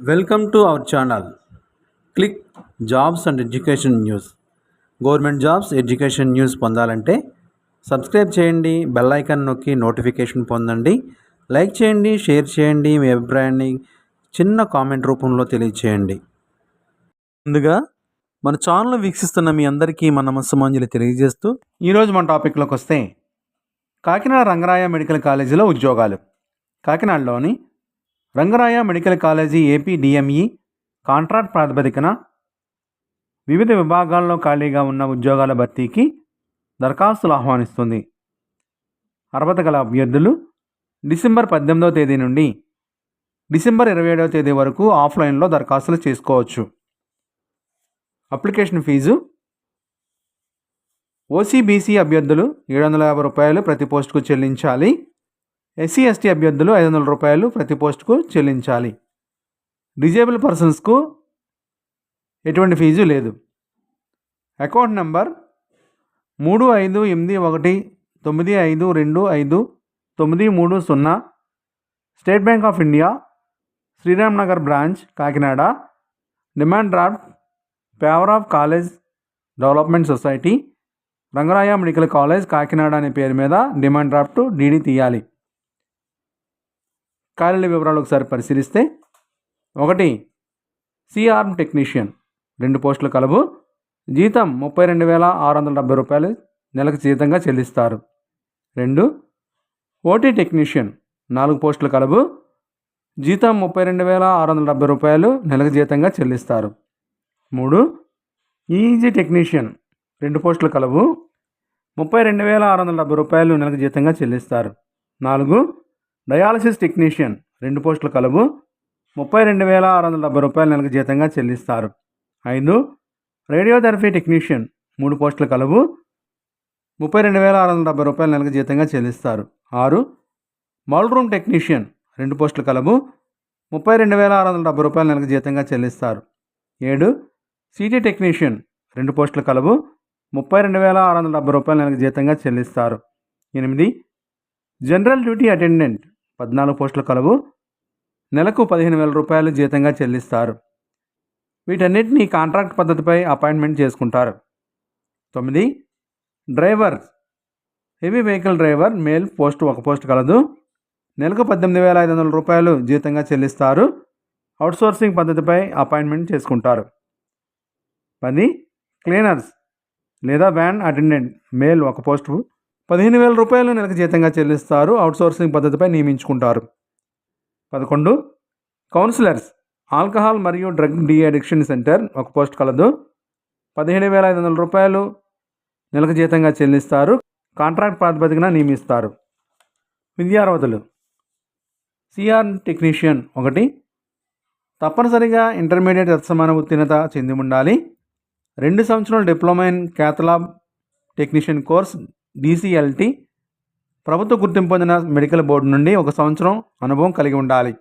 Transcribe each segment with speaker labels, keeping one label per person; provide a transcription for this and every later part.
Speaker 1: Welcome to our channel. Click jobs and education news. Government jobs, education news పొందాలంటే subscribe చేయండి, bell icon నొక్కి notification పొందండి. Like చేయండి, share చేయండి, మీ అభిప్రాయాన్ని చిన్న కామెంట్ రూపంలో తెలియచేయండి. ముందుగా మన ఛానల్ వీక్షిస్తున్న మీ అందరికీ మన నమస్సుమాంజలి తెలియజేస్తూ ఈరోజు మన టాపిక్లోకి వస్తే కాకినాడ రంగరాయ మెడికల్ కాలేజీలో ఉద్యోగాలు. కాకినాడలోని Rangaraya medical college AP DME contract ప్రాతిపదికన వివిధ విభాగాల్లో ఖాళీగా ఉన్న ఉద్యోగాల భర్తీకి దరఖాస్తులు ఆహ్వానిస్తుంది. అర్హత గల అభ్యర్థులు డిసెంబర్ 18వ తేదీ నుండి డిసెంబర్ 27వ తేదీ వరకు ఆఫ్లైన్లో దరఖాస్తులు చేసుకోవచ్చు. అప్లికేషన్ ఫీజు ఓసీబీసీ అభ్యర్థులు రూ. 750 ప్రతి పోస్టుకు చెల్లించాలి. ఎస్సీ ఎస్టీ అభ్యర్థులు రూ. 500 ప్రతి పోస్టుకు చెల్లించాలి. డిజేబుల్ పర్సన్స్కు ఎటువంటి ఫీజు లేదు. Account number 358195259330, State Bank of India, Sriram Nagar branch, Kakinada. Demand draft favour of college development society, Rangaraya medical college, Kakinada అనే పేరు మీద డిమాండ్ డ్రాఫ్ట్ డీడీ తీయాలి. ఖాళీల వివరాలు ఒకసారి పరిశీలిస్తే 1. సిఆర్మ్ టెక్నీషియన్ 2 పోస్టులు కలవు. జీతం 32,670 నెలకు జీతంగా చెల్లిస్తారు. 2. ఓటీ టెక్నీషియన్ 4 పోస్టులు కలవు. జీతం 32,670 నెలకు జీతంగా చెల్లిస్తారు. 3. ఈఈజీ టెక్నీషియన్ 2 పోస్టులు కలవు. 32,670 నెలకు జీతంగా చెల్లిస్తారు. 4. డయాలసిస్ టెక్నీషియన్ 2 పోస్టులు కలవు. 32,670 నెలకు జీతంగా చెల్లిస్తారు. 5. రేడియోథెరపీ టెక్నీషియన్ 3 పోస్టులు కలవు. 32,670 నెలకు జీతంగా చెల్లిస్తారు. 6. మౌల్ రూమ్ టెక్నీషియన్ 2 పోస్టులు కలవు. 32,670 నెలకు జీతంగా చెల్లిస్తారు. 7. సిటీ టెక్నీషియన్ 2 పోస్టులు కలవు. 32,670 నెలకు జీతంగా చెల్లిస్తారు. 8. జనరల్ డ్యూటీ అటెండెంట్ 14 పోస్టులు కలవు. నెలకు 15,000 జీతంగా చెల్లిస్తారు. వీటన్నిటినీ కాంట్రాక్ట్ పద్ధతిపై అపాయింట్మెంట్ చేసుకుంటారు. 9. Driver heavy vehicle driver male post 1 post కలదు. నెలకు 18,500 జీతంగా చెల్లిస్తారు. అవుట్సోర్సింగ్ పద్ధతిపై అపాయింట్మెంట్ చేసుకుంటారు. 10. క్లీనర్స్ లేదా వ్యాన్ అటెండెంట్ మేల్ 1 పోస్టు 15,000 నెలకు జీతంగా చెల్లిస్తారు. అవుట్సోర్సింగ్ పద్ధతిపై నియమించుకుంటారు. 11. కౌన్సిలర్స్ ఆల్కహాల్ మరియు drug de addiction centre 1 post కలదు. 17,500 నెలకు జీతంగా చెల్లిస్తారు. కాంట్రాక్ట్ ప్రాతిపదికన నియమిస్తారు. విద్యార్హతలు సిఆర్ టెక్నీషియన్ 1. తప్పనిసరిగా ఇంటర్మీడియట్ తత్సమాన ఉత్తీర్ణత చెంది ఉండాలి. 2 సంవత్సరాల diploma in cath lab technician course DCLT ప్రభుత్వ గుర్తింపు పొందిన మెడికల్ బోర్డు నుండి 1 సంవత్సరం అనుభవం కలిగి ఉండాలి.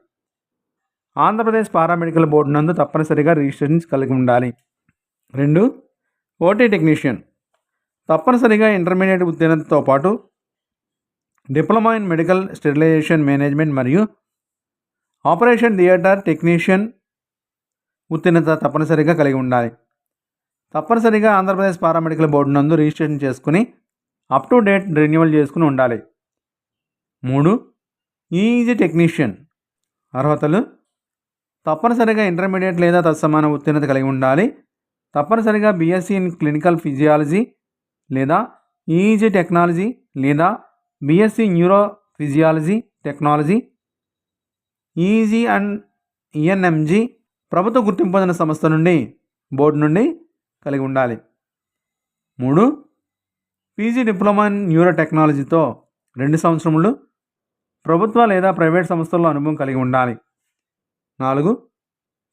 Speaker 1: ఆంధ్రప్రదేశ్ పారామెడికల్ బోర్డు నందు తప్పనిసరిగా రిజిస్ట్రేషన్ కలిగి ఉండాలి. 2. ఓటీ టెక్నీషియన్ తప్పనిసరిగా ఇంటర్మీడియట్ ఉత్తీర్ణతతో పాటు diploma in medical sterilization management మరియు ఆపరేషన్ థియేటర్ టెక్నీషియన్ ఉత్తీర్ణత తప్పనిసరిగా కలిగి ఉండాలి. తప్పనిసరిగా ఆంధ్రప్రదేశ్ పారామెడికల్ బోర్డు నందు రిజిస్ట్రేషన్ చేసుకుని అప్ టు డేట్ రెన్యువల్ చేసుకుని ఉండాలి. 3. ఈఈజీ టెక్నీషియన్ అర్హతలు తప్పనిసరిగా ఇంటర్మీడియట్ లేదా తత్సమాన ఉత్తీర్ణత కలిగి ఉండాలి. తప్పనిసరిగా BSc ఇన్ క్లినికల్ ఫిజియాలజీ లేదా ఈఈజీ టెక్నాలజీ లేదా BSc neuro physiology technology, EEG and ENMG ప్రభుత్వ గుర్తింపు పొందిన సంస్థ నుండి బోర్డు నుండి కలిగి ఉండాలి. 3. పీజీ డిప్లొమా ఇన్ న్యూరో టెక్నాలజీతో 2 సంవత్సరములు ప్రభుత్వ లేదా ప్రైవేట్ సంస్థల్లో అనుభవం కలిగి ఉండాలి. 4.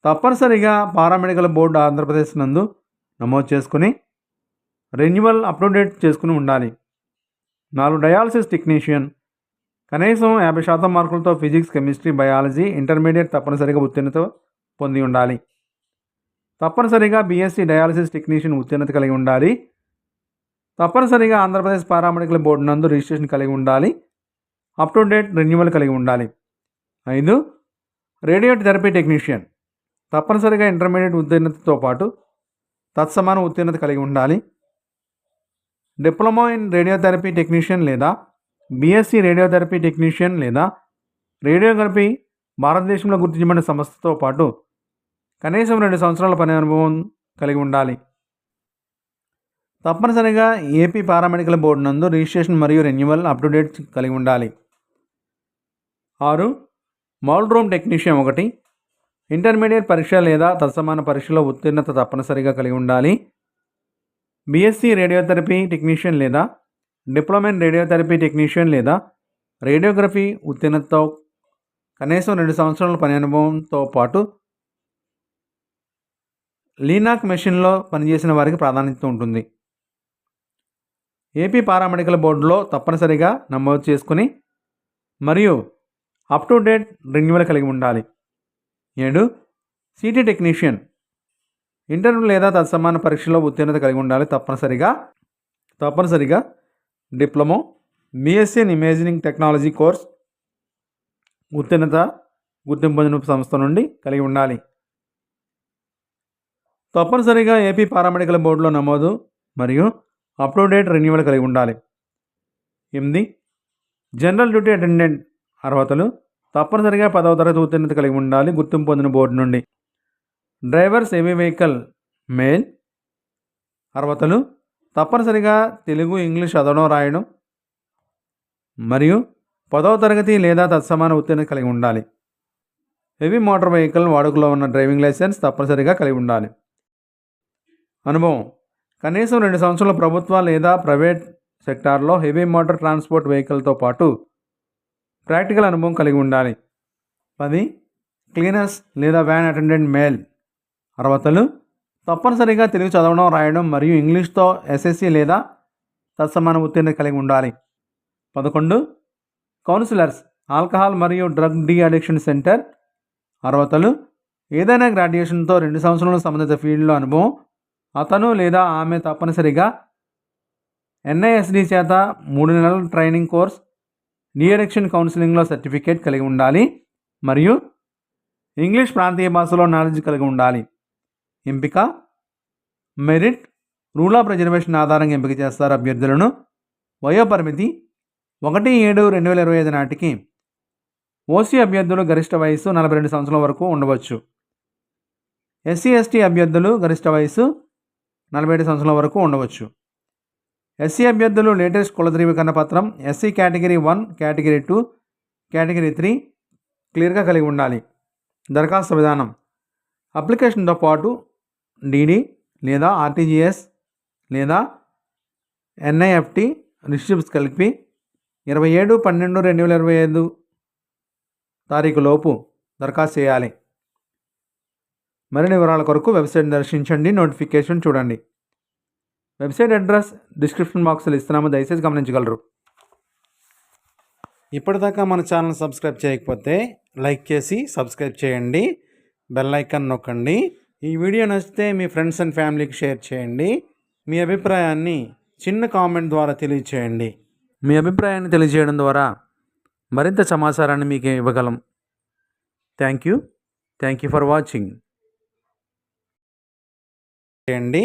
Speaker 1: తప్పనిసరిగా పారామెడికల్ బోర్డు ఆంధ్రప్రదేశ్ నందు నమోదు చేసుకుని రెన్యువల్ అప్ టు డేట్ చేసుకుని ఉండాలి. 4. డయాలసిస్ టెక్నీషియన్ కనీసం 50% మార్కులతో ఫిజిక్స్, కెమిస్ట్రీ, బయాలజీ ఇంటర్మీడియట్ తప్పనిసరిగా ఉత్తీర్ణత పొంది ఉండాలి. తప్పనిసరిగా BSc డయాలసిస్ టెక్నీషియన్ ఉత్తీర్ణత కలిగి ఉండాలి. తప్పనిసరిగా ఆంధ్రప్రదేశ్ పారామెడికల్ బోర్డు నందు రిజిస్ట్రేషన్ కలిగి ఉండాలి. అప్ టు డేట్ రెన్యువల్ కలిగి ఉండాలి. 5. రేడియోథెరపీ టెక్నీషియన్ తప్పనిసరిగా ఇంటర్మీడియట్ ఉత్తీర్ణతతో పాటు తత్సమాన ఉత్తీర్ణత కలిగి ఉండాలి. డిప్లొమా ఇన్ రేడియోథెరపీ టెక్నీషియన్ లేదా బీఎస్సీ రేడియోథెరపీ టెక్నీషియన్ లేదా రేడియోగ్రఫీ భారతదేశంలో గుర్తించబడిన సంస్థతో పాటు కనీసం 2 సంవత్సరాల పని అనుభవం కలిగి ఉండాలి. తప్పనిసరిగా ఏపీ పారామెడికల్ బోర్డు నందు రిజిస్ట్రేషన్ మరియు రెన్యువల్ అప్-టు-డేట్ కలిగి ఉండాలి. 6. మౌల్డ్ రూమ్ టెక్నీషియన్ 1 ఇంటర్మీడియట్ పరీక్ష లేదా తత్సమాన పరీక్షలో ఉత్తీర్ణత తప్పనిసరిగా కలిగి ఉండాలి. బీఎస్సీ రేడియోథెరపీ టెక్నీషియన్ లేదా డిప్లొమా ఇన్ రేడియోథెరపీ టెక్నీషియన్ లేదా రేడియోగ్రఫీ ఉత్తీర్ణతతో కనీసం 2 సంవత్సరాల పని అనుభవంతో పాటు లీనాక్ మెషిన్లో పనిచేసిన వారికి ప్రాధాన్యత ఉంటుంది. ఏపీ పారామెడికల్ బోర్డులో తప్పనిసరిగా నమోదు చేసుకుని మరియు అప్-టు-డేట్ రెన్యువల్ కలిగి ఉండాలి. 7. సిటీ టెక్నీషియన్ ఇంటర్ లేదా తత్సమాన పరీక్షలో ఉత్తీర్ణత కలిగి ఉండాలి. తప్పనిసరిగా diploma BSc in imaging technology course ఉత్తీర్ణత గుర్తింపు పొందిన సంస్థ నుండి కలిగి ఉండాలి. తప్పనిసరిగా ఏపీ పారామెడికల్ బోర్డులో నమోదు మరియు అప్-టు-డేట్ రెన్యువల్ కలిగి ఉండాలి. 8. జనరల్ డ్యూటీ అటెండెంట్ అర్హతలు తప్పనిసరిగా 10వ తరగతి ఉత్తీర్ణత కలిగి ఉండాలి గుర్తింపు పొందిన బోర్డు నుండి. డ్రైవర్స్ హెవీ వెహికల్ మేల్ అర్హతలు తప్పనిసరిగా తెలుగు ఇంగ్లీష్ చదవడం రాయడం మరియు 10వ తరగతి లేదా తత్సమాన ఉత్తీర్ణత కలిగి ఉండాలి. హెవీ మోటార్ వెహికల్ వాడుకలో ఉన్న డ్రైవింగ్ లైసెన్స్ తప్పనిసరిగా కలిగి ఉండాలి. అనుభవం కనీసం 2 సంవత్సరాల ప్రభుత్వ లేదా ప్రైవేట్ సెక్టార్లో హెవీ మోటార్ ట్రాన్స్పోర్ట్ వెహికల్తో పాటు ప్రాక్టికల్ అనుభవం కలిగి ఉండాలి. 10. క్లీనర్స్ లేదా వ్యాన్ అటెండెంట్ మేల్ అర్హతలు తప్పనిసరిగా తెలుగు చదవడం రాయడం మరియు ఇంగ్లీష్తో ఎస్ఎస్సి లేదా తత్సమాన ఉత్తీర్ణత కలిగి ఉండాలి. 11. కౌన్సిలర్స్ ఆల్కహాల్ మరియు డ్రగ్ డీ అడిక్షన్ సెంటర్ అర్హతలు ఏదైనా గ్రాడ్యుయేషన్తో 2 సంవత్సరాల సంబంధిత ఫీల్డ్లో అనుభవం అతను లేదా ఆమె తప్పనిసరిగా ఎన్ఐఎస్డి చేత 3 నెలల ట్రైనింగ్ కోర్స్ డీ అడిక్షన్ కౌన్సిలింగ్లో సర్టిఫికేట్ కలిగి ఉండాలి మరియు ఇంగ్లీష్ ప్రాంతీయ భాషలో నాలెడ్జ్ కలిగి ఉండాలి. ఎంపిక మెరిట్ రూల్ ఆఫ్ రిజర్వేషన్ ఆధారంగా ఎంపిక చేస్తారు. అభ్యర్థులను వయోపరిమితి 1/7/2025 నాటికి ఓసీ అభ్యర్థులు గరిష్ట వయసు 42 సంవత్సరాల వరకు ఉండవచ్చు. ఎస్సీ ఎస్టీ అభ్యర్థులు గరిష్ట వయసు 47 సంవత్సరాల వరకు ఉండవచ్చు. ఎస్సీ అభ్యర్థులు లేటెస్ట్ కుల ధృవీకరణ పత్రం ఎస్సీ కేటగిరీ 1 కేటగిరీ 2 కేటగిరీ 3 క్లియర్గా కలిగి ఉండాలి. దరఖాస్తు విధానం అప్లికేషన్తో పాటు డీడీ లేదా ఆర్టీజీఎస్ లేదా ఎన్ఐఎఫ్టి రిసిప్ట్స్ కలిపి 27/12/2025 తారీఖు లోపు దరఖాస్తు చేయాలి. మరిన్ని వివరాల కొరకు వెబ్సైట్ దర్శించండి, నోటిఫికేషన్ చూడండి. వెబ్సైట్ అడ్రస్ డిస్క్రిప్షన్ బాక్స్లో ఇస్తున్నాము, దయచేసి గమనించగలరు. ఇప్పటిదాకా మన ఛానల్ సబ్స్క్రైబ్ చేయకపోతే లైక్ చేసి సబ్స్క్రైబ్ చేయండి, బెల్ ఐకాన్ నొక్కండి. ఈ వీడియో నచ్చితే మీ ఫ్రెండ్స్ అండ్ ఫ్యామిలీకి షేర్ చేయండి. మీ అభిప్రాయాన్ని చిన్న కామెంట్ ద్వారా తెలియచేయండి. మీ అభిప్రాయాన్ని తెలియజేయడం ద్వారా మరింత సమాచారాన్ని మీకు ఇవ్వగలం. థ్యాంక్ యూ ఫర్ వాచింగ్ చేయండి.